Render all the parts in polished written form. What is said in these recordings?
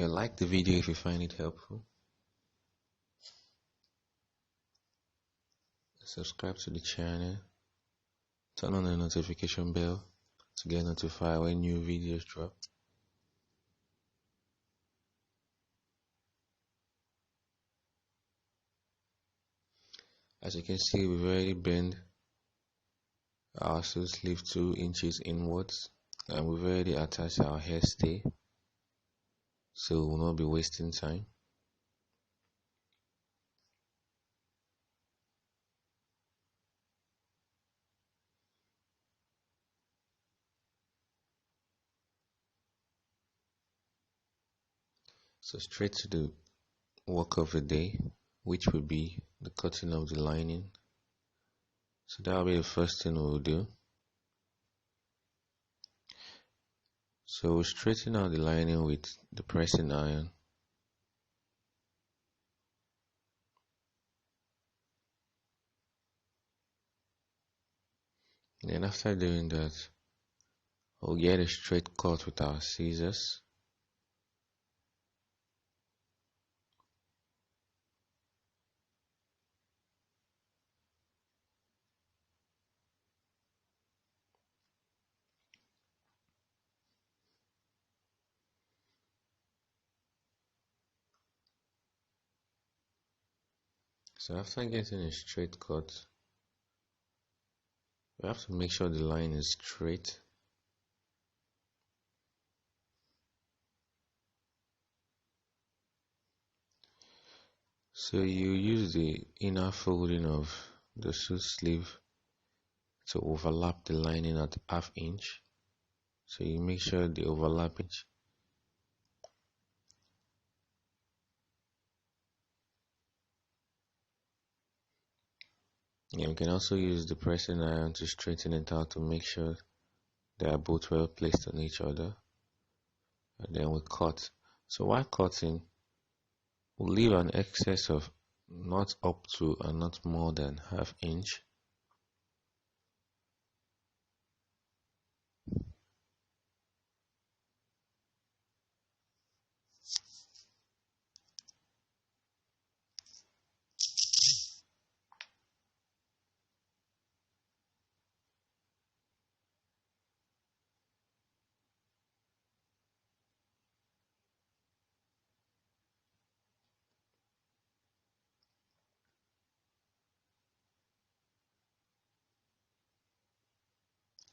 Like the video if you find it helpful. Subscribe to the channel. Turn on the notification bell to get notified when new videos drop. As you can see, we've already bent our suit sleeve 2 inches inwards, and we've already attached our hairstay, so we'll not be wasting time. So straight to the work of the day, which will be the cutting of the lining. So that will be the first thing we'll do. So we'll straighten out the lining with the pressing iron. And then after doing that, we'll get a straight cut with our scissors. So after getting a straight cut, we have to make sure the line is straight. So you use the inner folding of the suit sleeve to overlap the lining at ½ inch. So you make sure the overlapping. And you can also use the pressing iron to straighten it out to make sure they are both well placed on each other. And then we cut. So while cutting, we'll leave an excess of not up to and not more than ½ inch.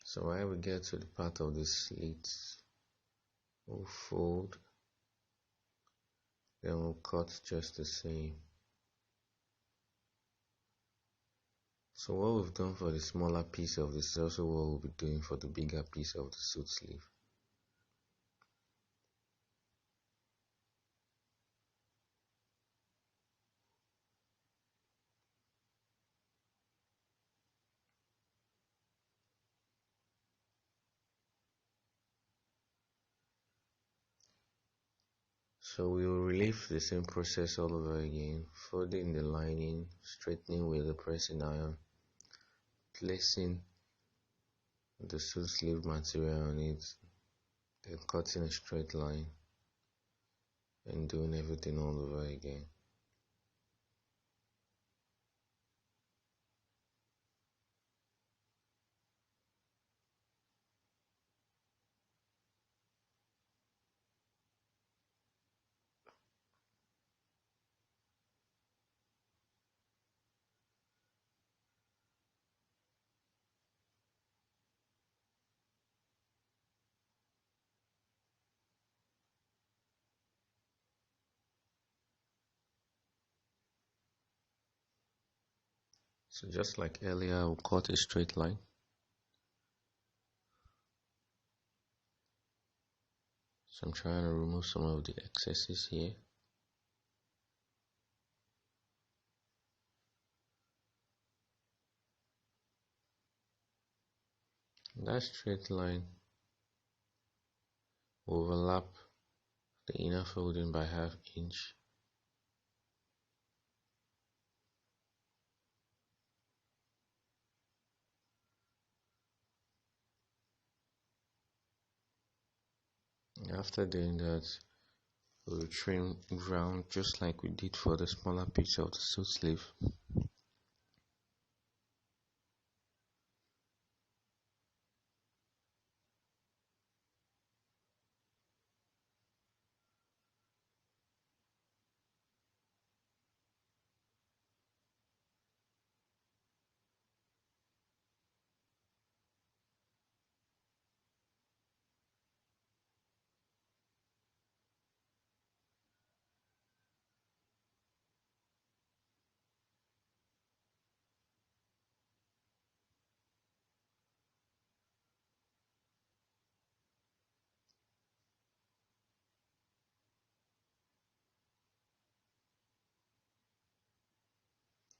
So while we get to the part of the slits, we'll fold, then we'll cut just the same. So what we've done for the smaller piece of this is also what we'll be doing for the bigger piece of the suit sleeve. So we will relieve the same process all over again, folding the lining, straightening with the pressing iron, placing the suit sleeve material on it, then cutting a straight line, and doing everything all over again. So just like earlier, I'll cut a straight line. So I'm trying to remove some of the excesses here. That straight line will overlap the inner folding by ½ inch. After doing that, we'll trim round just like we did for the smaller piece of the suit sleeve.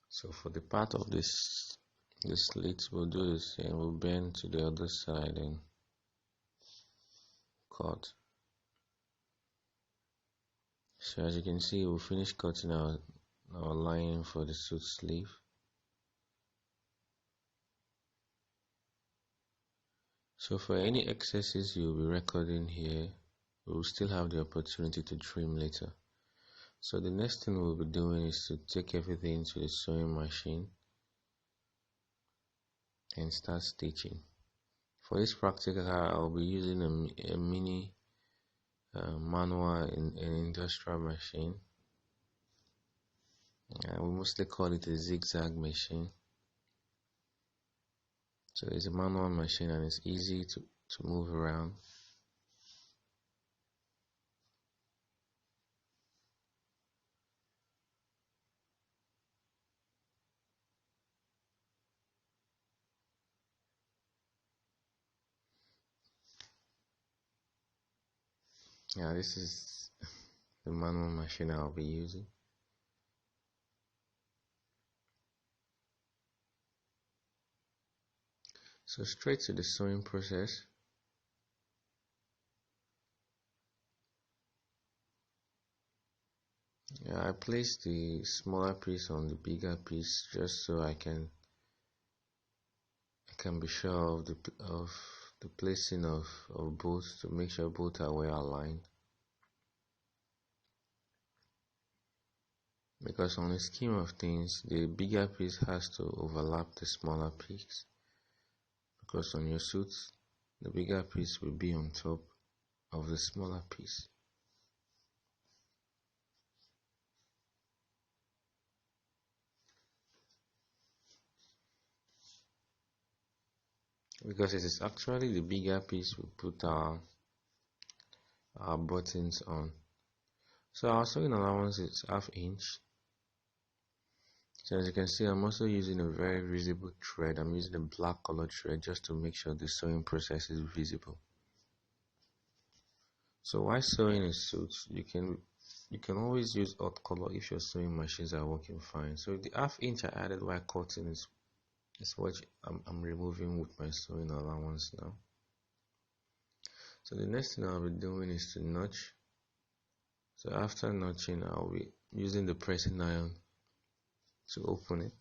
So for the part of this slit, we'll do this and we'll bend to the other side and cut. So as you can see, we'll finish cutting our lining for the suit sleeve. So for any excesses you'll be recording here, we will still have the opportunity to trim later. So the next thing we'll be doing is to take everything to the sewing machine and start stitching. For this practical, I'll be using a mini manual and industrial machine. We mostly call it a zigzag machine. So it's a manual machine and it's easy to move around. Yeah, this is the manual machine I'll be using. So straight to the sewing process. I place the smaller piece on the bigger piece just so I can be sure of the placing of both, to make sure both are well aligned. Because on the scheme of things, the bigger piece has to overlap the smaller piece. Because on your suits, the bigger piece will be on top of the smaller piece. Because it is actually the bigger piece we put our buttons on. So our sewing allowance is 1/2 inch. So as you can see, I'm also using a very visible thread. I'm using a black color thread just to make sure the sewing process is visible. So while sewing a suit, you can always use hot color if your sewing machines are working fine. So the 1/2 inch I added while cutting is what I'm removing with my sewing allowance now. So the next thing I'll be doing is to notch. So after notching, I'll be using the pressing iron to open it.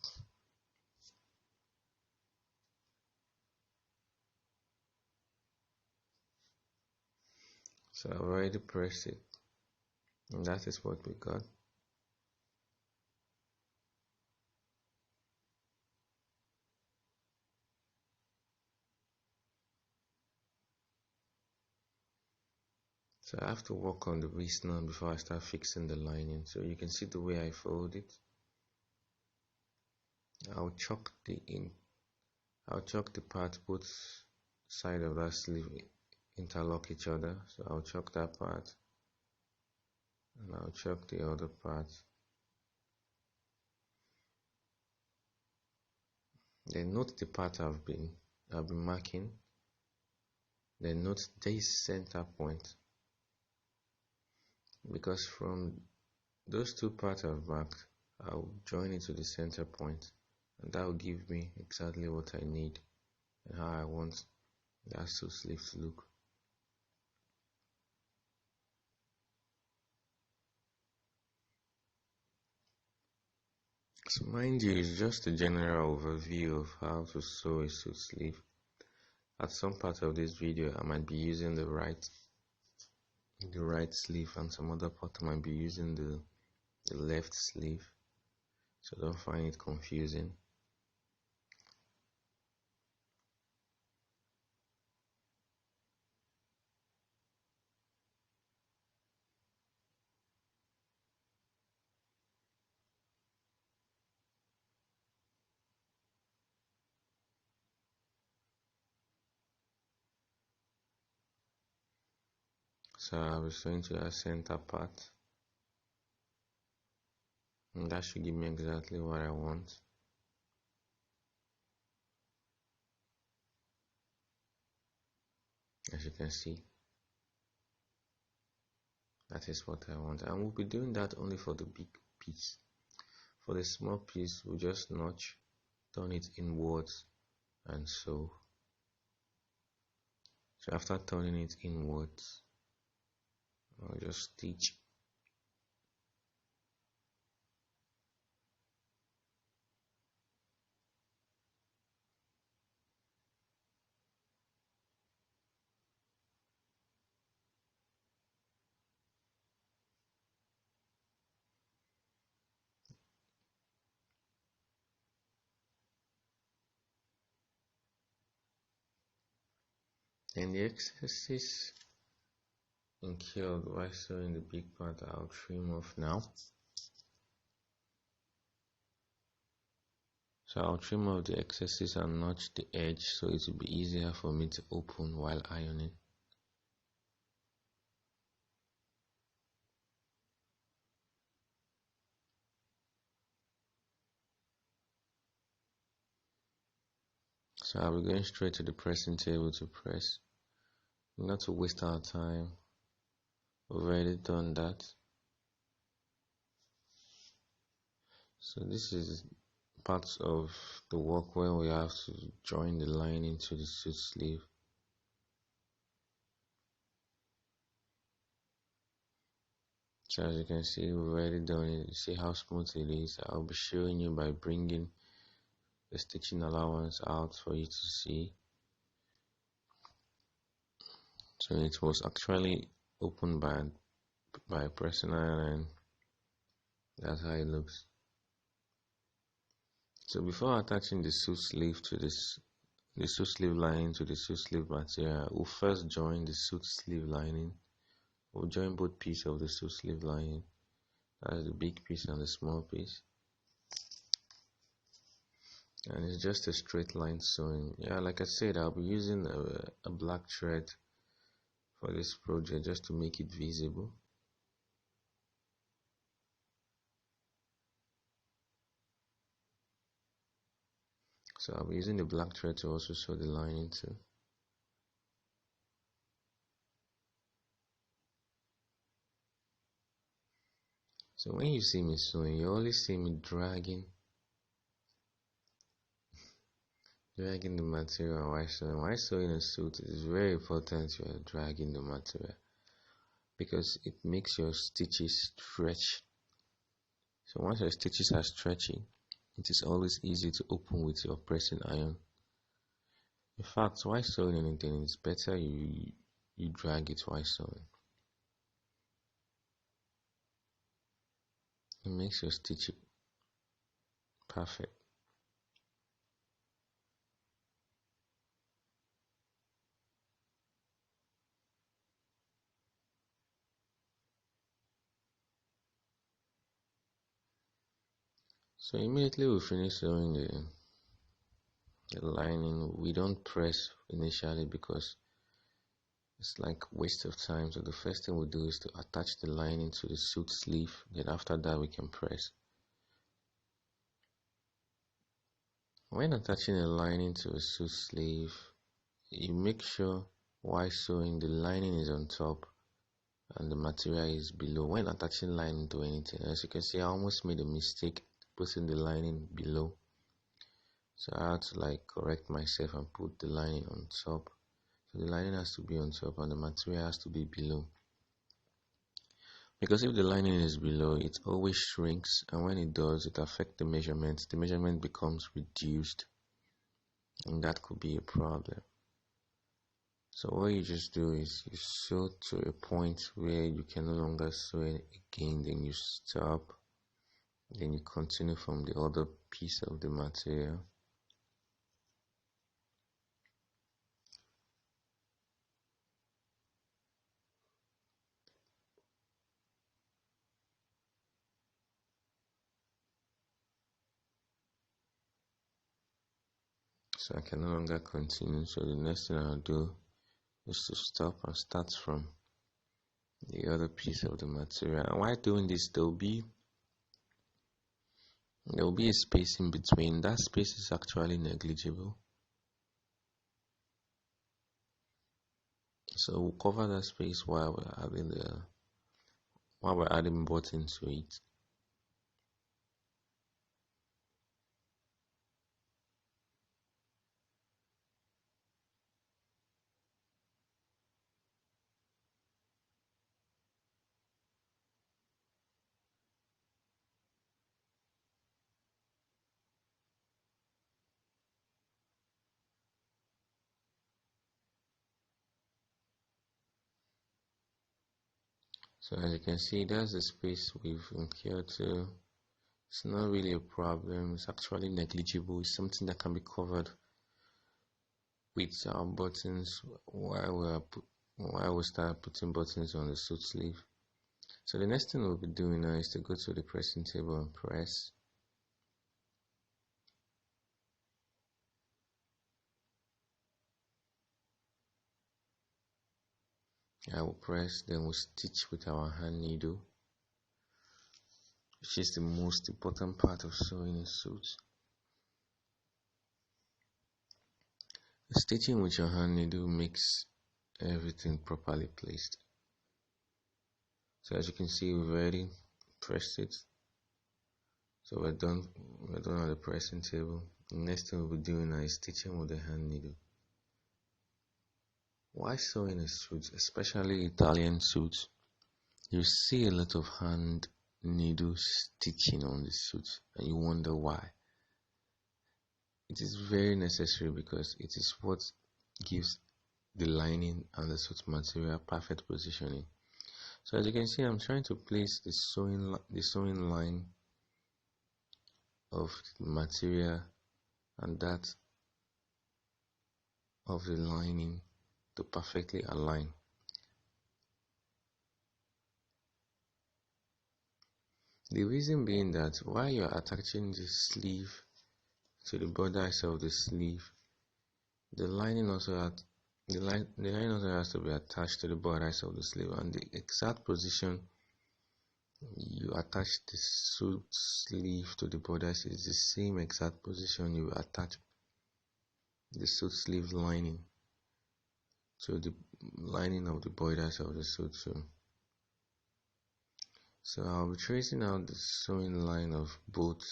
So I've already pressed it, and that is what we got. So I have to work on the wrist now before I start fixing the lining. So you can see the way I fold it. I'll chuck the part, both side of that sleeve interlock each other. So I'll chuck that part and I'll chuck the other part. Then note the part I've been marking. Then note this center point, because from those two parts I've marked, I'll join it to the center point, and that will give me exactly what I need and how I want that suit sleeve to look. So mind you, it's just a general overview of how to sew a suit sleeve. At some part of this video, I might be using the right the right sleeve, and some other pattern might be using the left sleeve, so don't find it confusing. So I'll be showing to our center part, and that should give me exactly what I want. As you can see, that is what I want, and we'll be doing that only for the big piece. For the small piece, we'll just notch, turn it inwards, and sew. So after turning it inwards, I'll just stitch. And the excesses incurred while sewing the big part, I'll trim off now. So I'll trim off the excesses and notch the edge so it will be easier for me to open while ironing. So I'll be going straight to the pressing table to press. Not to waste our time, we've already done that. So this is parts of the work where we have to join the lining to the suit sleeve. So as you can see, we've already done it. You see how smooth it is. I'll be showing you by bringing the stitching allowance out for you to see. So it was actually opened by pressing iron, and that's how it looks. So before attaching the suit sleeve to the suit sleeve lining to the suit sleeve material, we'll first join the suit sleeve lining. We'll join both pieces of the suit sleeve lining. That's the big piece and the small piece. And it's just a straight line sewing. Yeah, like I said, I'll be using a black thread for this project just to make it visible. So I'll be using the black thread to also sew the lining too. So when you see me sewing, you always see me dragging the material while sewing. While sewing a suit, it is very important you are dragging the material because it makes your stitches stretch. So once your stitches are stretching, it is always easy to open with your pressing iron. In fact, while sewing anything, it's better you drag it while sewing. It makes your stitching perfect. So immediately we finish sewing the lining, we don't press initially because it's like waste of time. So the first thing we do is to attach the lining to the suit sleeve. Then after that we can press. When attaching a lining to a suit sleeve, you make sure while sewing the lining is on top and the material is below. When attaching lining to anything, as you can see, I almost made a mistake putting the lining below. So I had to correct myself and put the lining on top. So the lining has to be on top and the material has to be below. Because if the lining is below, it always shrinks, and when it does, it affects the measurement. The measurement becomes reduced, and that could be a problem. So what you just do is you sew to a point where you can no longer sew it again, then you stop, then you continue from the other piece of the material. So I can no longer continue. So the next thing I'll do is to stop and start from the other piece of the material. And while doing this, there will be a space in between. That space is actually negligible. So we'll cover that space while we're adding buttons to it. So as you can see, there's a space we've incurred to. It's not really a problem. It's actually negligible. It's something that can be covered with our buttons while we start putting buttons on the suit sleeve. So the next thing we'll be doing now is to go to the pressing table and press. I will press, then we'll stitch with our hand needle, which is the most important part of sewing a suit. Stitching with your hand needle makes everything properly placed. So as you can see, we've already pressed it. So we're done on the pressing table. The next thing we'll be doing now is stitching with the hand needle. While sewing a suit, especially Italian suits, you see a lot of hand needle stitching on the suit, and you wonder why. It is very necessary because it is what gives the lining and the suit material perfect positioning. So as you can see, I'm trying to place the sewing line of the material and that of the lining to perfectly align. The reason being that while you're attaching the sleeve to the bodice of the sleeve, the lining also has to be attached to the bodice of the sleeve, and the exact position you attach the suit sleeve to the bodice is the same exact position you attach the suit sleeve lining to the lining of the bodice of the suit. So I'll be tracing out the sewing line of both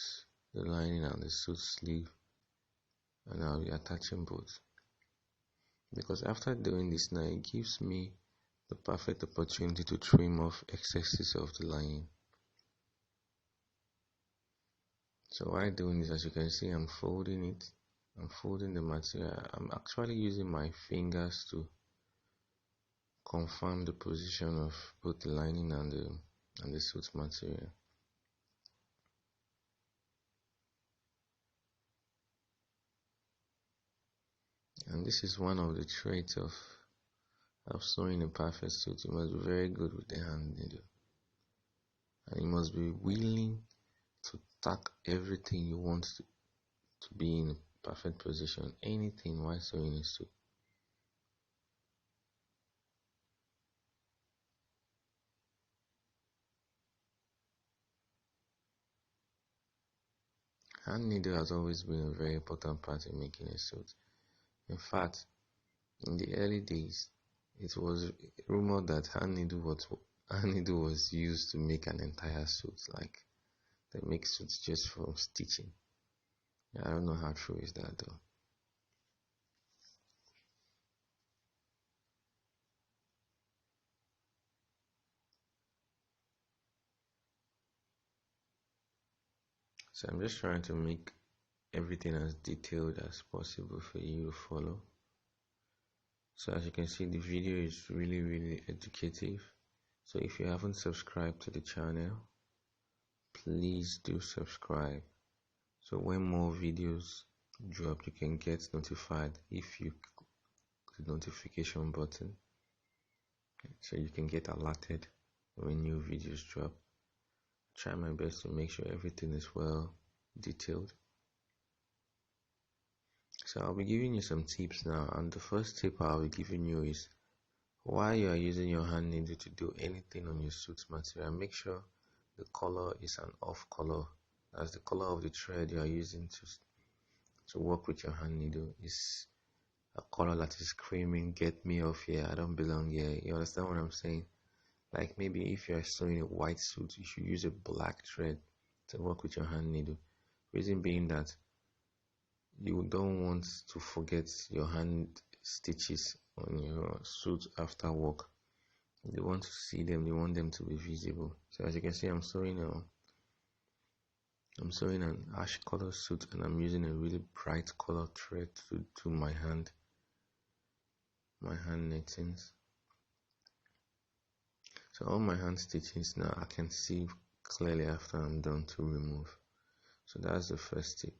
the lining and the suit sleeve, and I'll be attaching both, because after doing this now, it gives me the perfect opportunity to trim off excesses of the lining. So while doing this, as you can see, I'm folding the material. I'm actually using my fingers to confirm the position of both the lining and the suit material. And this is one of the traits of sewing a perfect suit. You must be very good with the hand needle, and you must be willing to tack everything you want to be in a perfect position, anything while sewing a suit. Hand needle has always been a very important part in making a suit. In fact, in the early days, it was rumored that hand needle was used to make an entire suit. Like, they make suits just from stitching. I don't know how true is that though. So I'm just trying to make everything as detailed as possible for you to follow. So as you can see, the video is really educative. So if you haven't subscribed to the channel, please do subscribe. So when more videos drop, you can get notified if you click the notification button. So you can get alerted when new videos drop. Try my best to make sure everything is well detailed. So I'll be giving you some tips now, and the first tip I'll be giving you is while you are using your hand needle to do anything on your suit material, make sure the color is an off color. As the color of the thread you are using to work with your hand needle is a color that is screaming, "Get me off here, I don't belong here." You understand what I'm saying? Like maybe if you are sewing a white suit, you should use a black thread to work with your hand needle. Reason being that you don't want to forget your hand stitches on your suit after work. You want to see them, you want them to be visible. So as you can see, I'm sewing an ash color suit, and I'm using a really bright color thread to do my hand nettings. So all my hand stitchings now I can see clearly after I'm done to remove. So that's the first tip.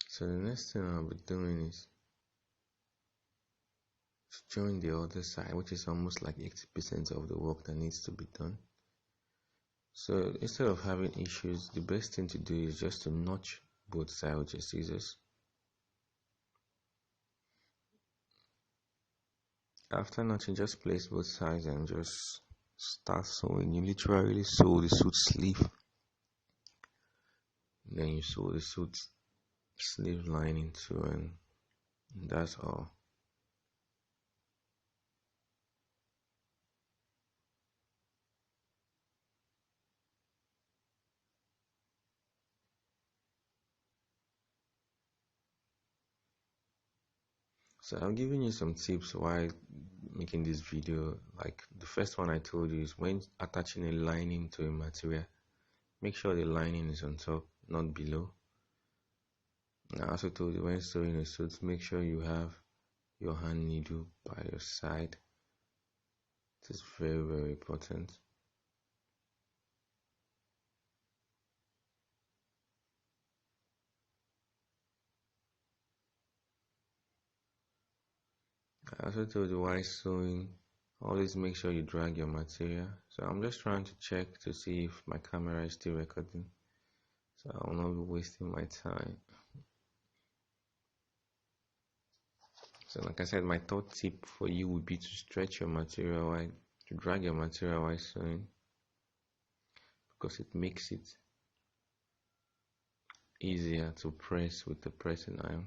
So the next thing I'll be doing is to join the other side, which is almost like 80% of the work that needs to be done. So instead of having issues, the best thing to do is just to notch both sides with your scissors. After notching, just place both sides and just start sewing. You literally sew the suit sleeve, then you sew the suit sleeve lining too, and that's all. So I'm giving you some tips while making this video. Like the first one I told you is when attaching a lining to a material, make sure the lining is on top, not below. I also told you when sewing a suit, make sure you have your hand needle by your side. It is very important. I also told you while sewing, always make sure you drag your material. So I'm just trying to check to see if my camera is still recording, so I will not be wasting my time. So like I said, my third tip for you would be to stretch your material to drag your material while sewing, because it makes it easier to press with the pressing iron.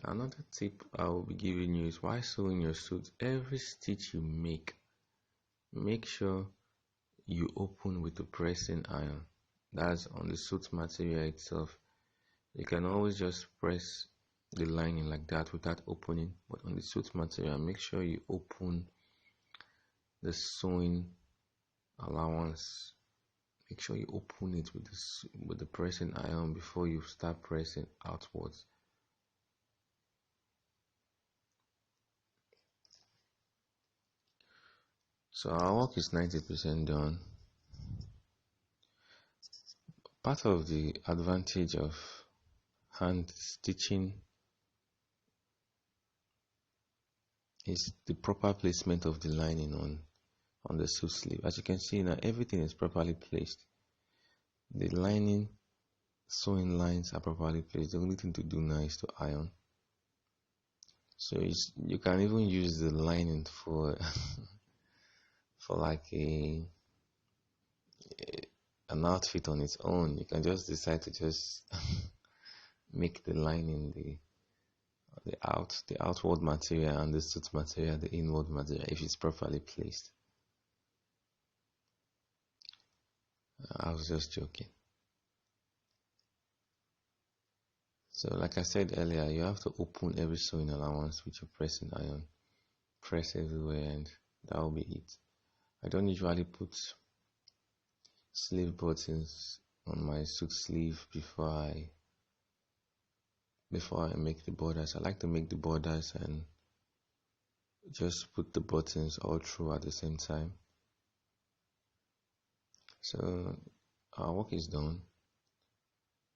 Another tip I will be giving you is while sewing your suit, every stitch you make sure you open with the pressing iron. That's on the suit material itself. You can always just press the lining like that without opening, but on the suit material, make sure you open the sewing allowance. Make sure you open it with the pressing iron before you start pressing outwards. So our work is 90% done. Part of the advantage of hand stitching is the proper placement of the lining on the suit sleeve. As you can see now, everything is properly placed. The lining sewing lines are properly placed. The only thing to do now is to iron. So you can even use the lining for for like an outfit on its own. You can just decide to just make the lining the outward material, and the suit material the inward material if it's properly placed. I was just joking. So like I said earlier, you have to open every sewing allowance with your pressing iron. Press everywhere and that will be it. I don't usually put sleeve buttons on my suit sleeve before I make the borders. I like to make the borders and just put the buttons all through at the same time. So our work is done.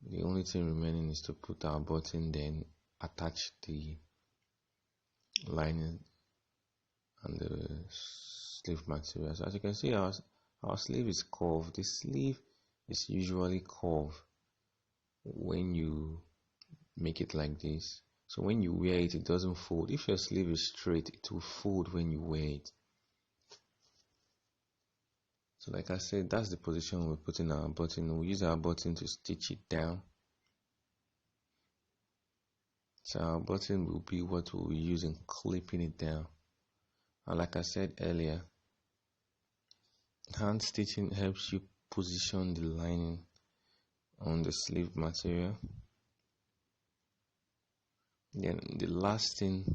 The only thing remaining is to put our button, then attach the lining and the sleeve material. So as you can see, our sleeve is curved. The sleeve is usually curved when you make it like this. So when you wear it, it doesn't fold. If your sleeve is straight, it will fold when you wear it. So like I said, that's the position we're putting our button. We'll use our button to stitch it down. So our button will be what we'll use in clipping it down. And like I said earlier, hand stitching helps you position the lining on the sleeve material. Then the last thing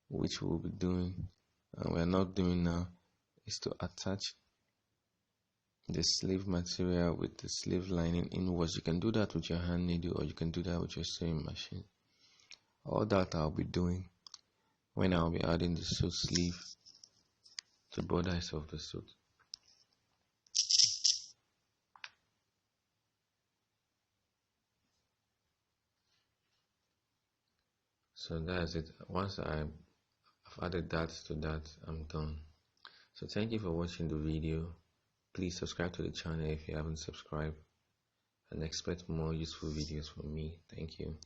which we'll be doing, and we're not doing now, is to attach the sleeve material with the sleeve lining inwards. You can do that with your hand needle or you can do that with your sewing machine. All that I'll be doing when I'll be adding the suit sleeve to bodice of the suit. So that's it. Once I've added that to that, I'm done. So thank you for watching the video. Please subscribe to the channel if you haven't subscribed, and expect more useful videos from me. Thank you.